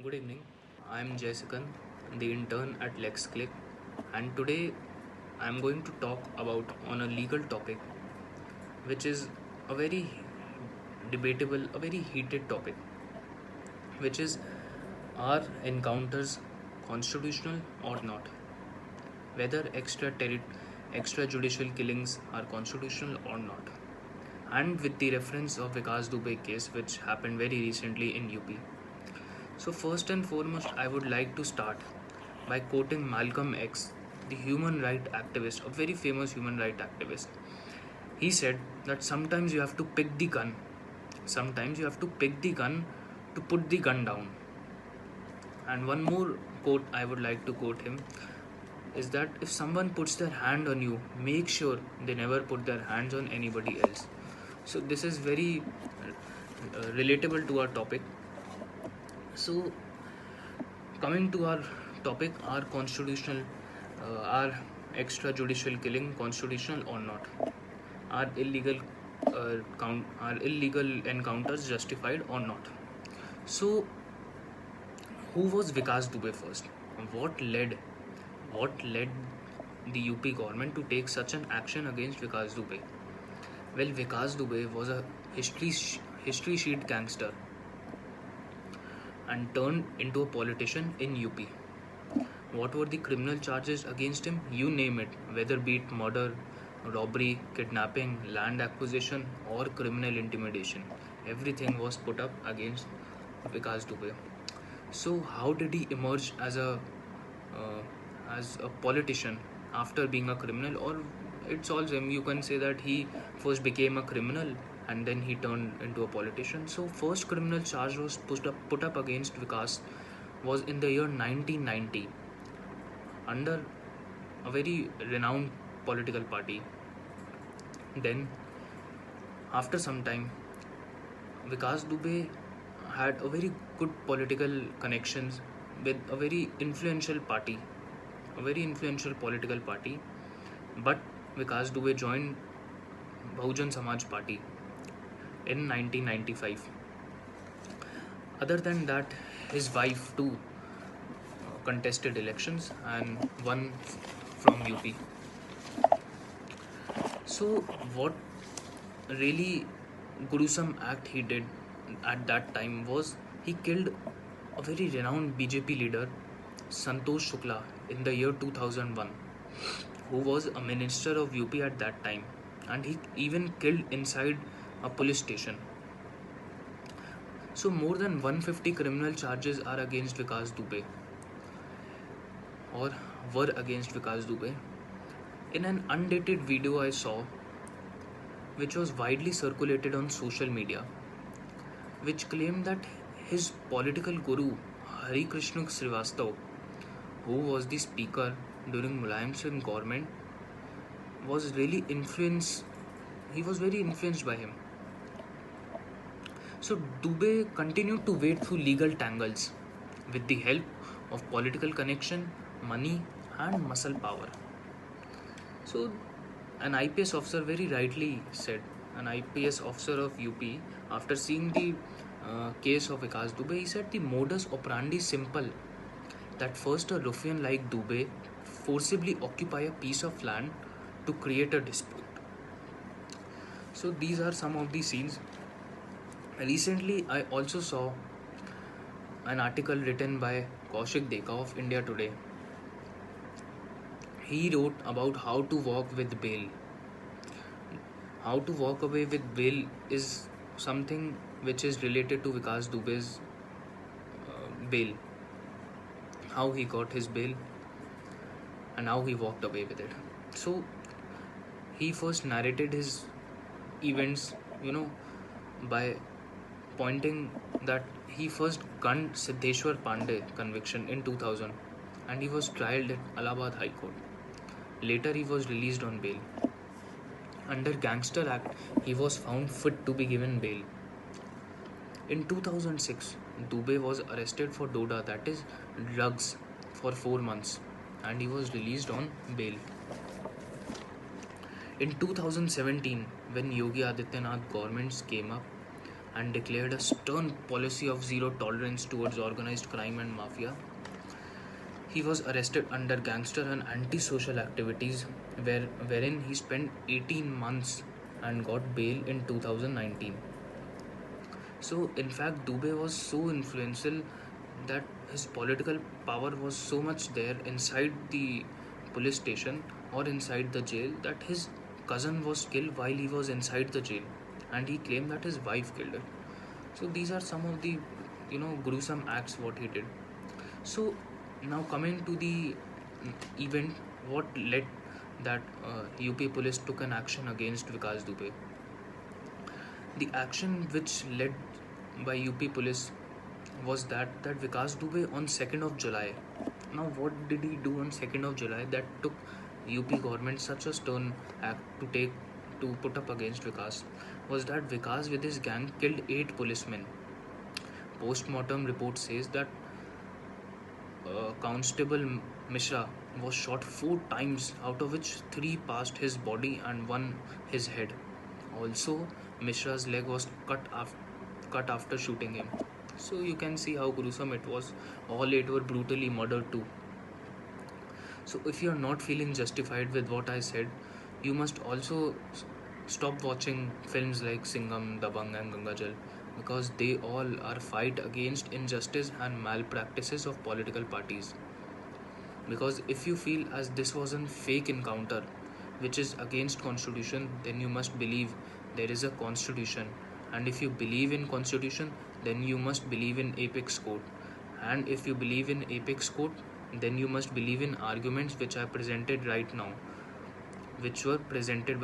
Good evening. I'm Jessican, the intern at LexClick, and today I'm going to talk about on a legal topic, which is a very debatable, a very heated topic, which is are encounters constitutional or not? Whether extrajudicial killings are constitutional or not? And with the reference of Vikas Dubey case, which happened very recently in UP. So, first and foremost, I would like to start by quoting Malcolm X, the human rights activist, a very famous human rights activist. He said that sometimes you have to pick the gun, sometimes you have to pick the gun to put the gun down. And one more quote I would like to quote him is that if someone puts their hand on you, make sure they never put their hands on anybody else. So, this is very relatable to our topic. So, coming to our topic, are extrajudicial killing constitutional or not? Are illegal encounters justified or not? So, who was Vikas Dubey first? What led what led the UP government to take such an action against Vikas Dubey? Well, Vikas Dubey was a history sheet gangster and turned into a politician in UP. What were the criminal charges against him? You name it, whether be it murder, robbery, kidnapping, land acquisition, or criminal intimidation. Everything was put up against Vikas Dubey. So, how did he emerge as a politician after being a criminal? Or it's all same. You can say that he first became a criminal and then he turned into a politician. So, first criminal charge was put up against Vikas was in the year 1990 under a very renowned political party. Then, after some time, Vikas Dubey had a very good political connections with a very influential political party. But Vikas Dubey joined Bahujan Samaj Party in 1995. Other than that, his wife too contested elections and won from UP. So, what really gruesome act he did at that time was he killed a very renowned BJP leader, Santosh Shukla, in the year 2001, who was a minister of UP at that time, and he even killed inside a police station. So, more than 150 criminal charges are against Vikas Dubey, or were against Vikas Dubey. In an undated video I saw, which was widely circulated on social media, which claimed that his political guru Hari Krishna Srivastav, who was the speaker during Mulayam Singh government, was really influenced. He was very influenced by him. So Dubey continued to wade through legal tangles with the help of political connection, money, and muscle power. So, an IPS officer very rightly said, an IPS officer of UP, after seeing the case of Vikas Dubey, he said the modus operandi is simple. That first a ruffian like Dubey forcibly occupy a piece of land to create a dispute. So these are some of the scenes. Recently, I also saw an article written by Kaushik Deka of India Today. He wrote about how to walk with bail. How to walk away with bail is something which is related to Vikas Dubey's bail. How he got his bail and how he walked away with it. So he first narrated his events, by pointing that he first gunned Siddheshwar Pandey conviction in 2000 and he was trialed at Allahabad High Court. Later he was released on bail. Under Gangster Act, he was found fit to be given bail. In 2006, Dubey was arrested for DODA, that is drugs, for 4 months and he was released on bail. In 2017, when Yogi Adityanath governments came up, and declared a stern policy of zero tolerance towards organized crime and mafia. He was arrested under gangster and antisocial activities, wherein he spent 18 months and got bail in 2019. So, in fact, Dubey was so influential that his political power was so much there inside the police station or inside the jail that his cousin was killed while he was inside the jail, and he claimed that his wife killed it. So these are some of the gruesome acts what he did. So now coming to the event, what led that UP police took an action against Vikas Dubey. The action which led by UP police was that Vikas Dubey on 2nd of July. Now what did he do on 2nd of July that took UP government such a stern act to put up against Vikas? Was that Vikas with his gang killed 8 policemen. Post-mortem report says that Constable Mishra was shot 4 times, out of which 3 passed his body and 1 his head. Also, Mishra's leg was cut after shooting him. So you can see how gruesome it was. All 8 were brutally murdered too. So if you are not feeling justified with what I said, you must also stop watching films like Singham, Dabang and Gangajal, because they all are fight against injustice and malpractices of political parties. Because if you feel as this was a fake encounter which is against constitution, then you must believe there is a constitution, and if you believe in constitution, then you must believe in apex court, and if you believe in apex court, then you must believe in arguments which are presented right now, which were presented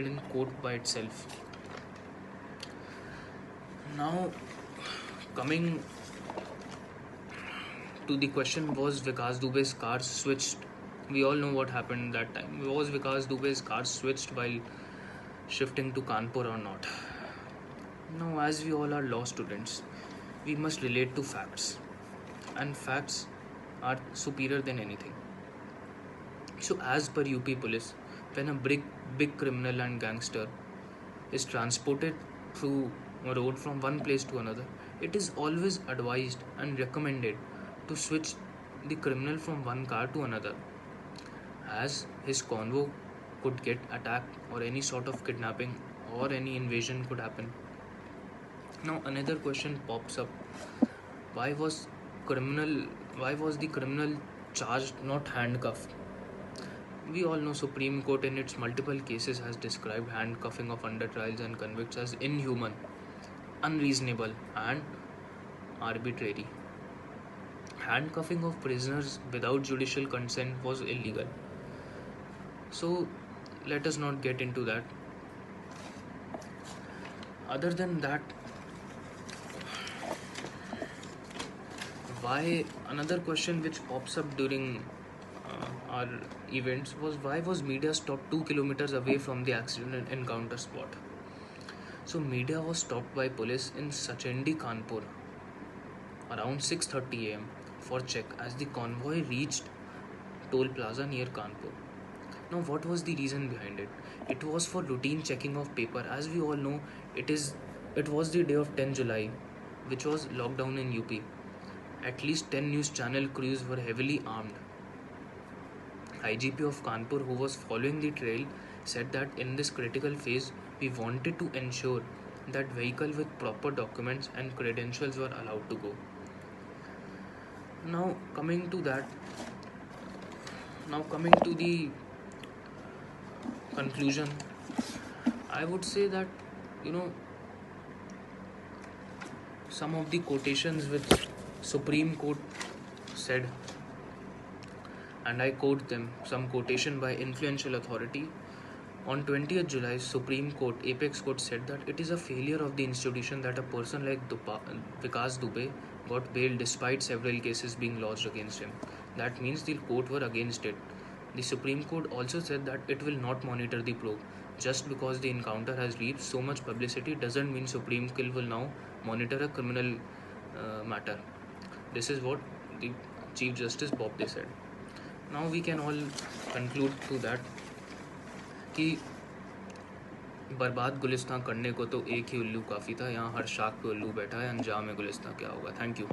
in court by itself. Now coming to the question, was Vikas Dubey's car switched? We all know what happened that time. Was Vikas Dubey's car switched while shifting to Kanpur or not? Now, as we all are law students, we must relate to facts, and facts are superior than anything. So, as per UP police, when a big criminal and gangster is transported through a road from one place to another, it is always advised and recommended to switch the criminal from one car to another, as his convo could get attacked or any sort of kidnapping or any invasion could happen. Now another question pops up: why was criminal why was the criminal charged, not handcuffed? We all know Supreme Court in its multiple cases has described handcuffing of under trials and convicts as inhuman, unreasonable and arbitrary. Handcuffing of prisoners without judicial consent was illegal. So let us not get into that. Other than that, why another question which pops up during our events was, why was media stopped 2 kilometers away from the accident encounter spot? So media was stopped by police in Sachandi, Kanpur around 6:30 am for check as the convoy reached toll plaza near Kanpur. Now what was the reason behind it? It was for routine checking of paper. As we all know, it was the day of 10 July, which was lockdown in UP. At least 10 news channel crews were heavily armed. IGP of Kanpur, who was following the trail, said that in this critical phase, we wanted to ensure that vehicle with proper documents and credentials were allowed to go. Now coming to the conclusion, I would say that some of the quotations which Supreme Court said, and I quote them, some quotation by influential authority. On 20th July, Supreme Court, Apex Court said that it is a failure of the institution that a person like Vikas Dubey got bail despite several cases being lodged against him. That means the court were against it. The Supreme Court also said that it will not monitor the probe. Just because the encounter has reached so much publicity doesn't mean Supreme Court will now monitor a criminal matter. This is what the Chief Justice Bobde said. Now we can all conclude to that कि बर्बाद गुलिस्तां करने को तो एक ही उल्लू काफ़ी था, यहाँ हर शाख पे उल्लू बैठा है, अंजाम में गुलिस्तां क्या होगा। Thank you.